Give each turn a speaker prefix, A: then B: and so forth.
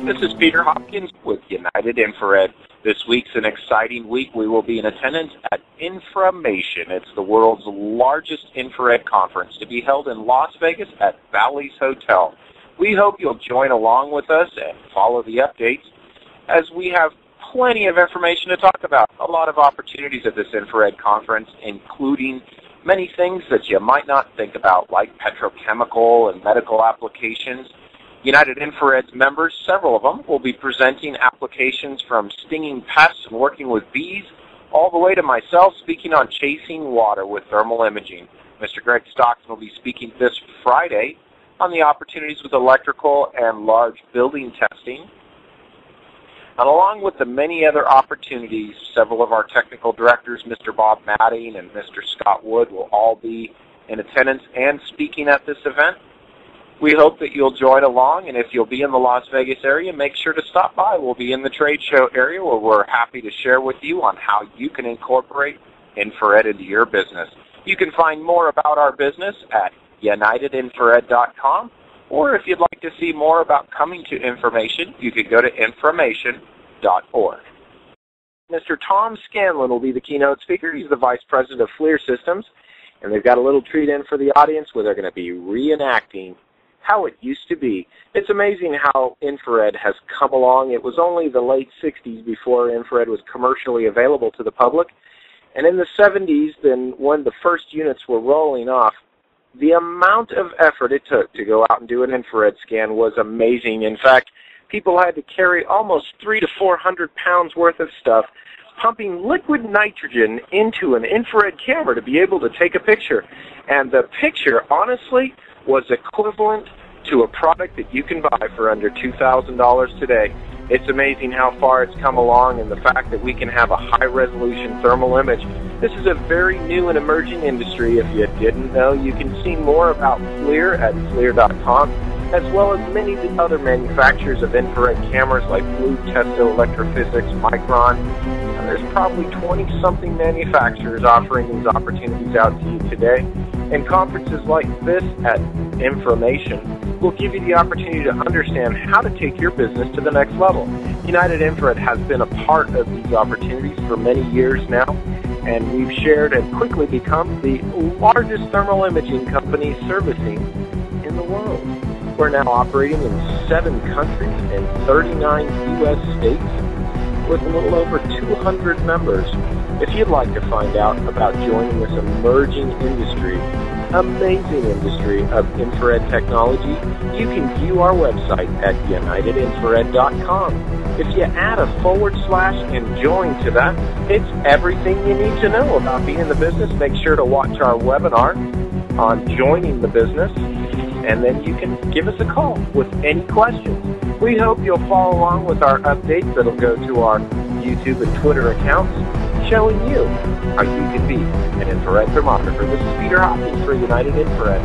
A: This is Peter Hopkins with United Infrared. This week's an exciting week. We will be in attendance at Inframation. It's the world's largest infrared conference to be held in Las Vegas at Bally's Hotel. We hope you'll join along with us and follow the updates as we have plenty of information to talk about. A lot of opportunities at this infrared conference, including many things that you might not think about, like petrochemical and medical applications. United Infrared's members, several of them, will be presenting applications from stinging pests and working with bees, all the way to myself speaking on chasing water with thermal imaging. Mr. Greg Stockton will be speaking this Friday on the opportunities with electrical and large building testing. And along with the many other opportunities, several of our technical directors, Mr. Bob Madding and Mr. Scott Wood, will all be in attendance and speaking at this event. We hope that you'll join along, and if you'll be in the Las Vegas area, make sure to stop by. We'll be in the trade show area where we're happy to share with you on how you can incorporate infrared into your business. You can find more about our business at unitedinfrared.com, or if you'd like to see more about coming to Inframation, you could go to inframation.org. Mr. Tom Scanlon will be the keynote speaker. He's the Vice President of FLIR Systems, and they've got a little treat in for the audience where they're going to be reenacting how it used to be. It's amazing how infrared has come along. It was only the late 60s before infrared was commercially available to the public. And in the 70s, then when the first units were rolling off, the amount of effort it took to go out and do an infrared scan was amazing. In fact, people had to carry almost 300 to 400 pounds worth of stuff, pumping liquid nitrogen into an infrared camera to be able to take a picture. And the picture, honestly, was equivalent to a product that you can buy for under $2,000 today. It's amazing how far it's come along, and the fact that we can have a high-resolution thermal image. This is a very new and emerging industry. If you didn't know, you can see more about FLIR at FLIR.com, as well as many of the other manufacturers of infrared cameras like Blue, Testo, Electrophysics, Micron. And there's probably 20-something manufacturers offering these opportunities out to you today. And conferences like this at Inframation will give you the opportunity to understand how to take your business to the next level. United Infrared has been a part of these opportunities for many years now, and we've shared and quickly become the largest thermal imaging company servicing in the world. We're now operating in 7 countries and 39 U.S. states with a little over 200 members. If you'd like to find out about joining this emerging industry, amazing industry of infrared technology, you can view our website at unitedinfrared.com. If you add a / and join to that, it's everything you need to know about being in the business. Make sure to watch our webinar on joining the business, and then you can give us a call with any questions. We hope you'll follow along with our updates that'll go to our YouTube and Twitter accounts, showing you how you can be an infrared thermographer. This is Peter Hopkins for United Infrared.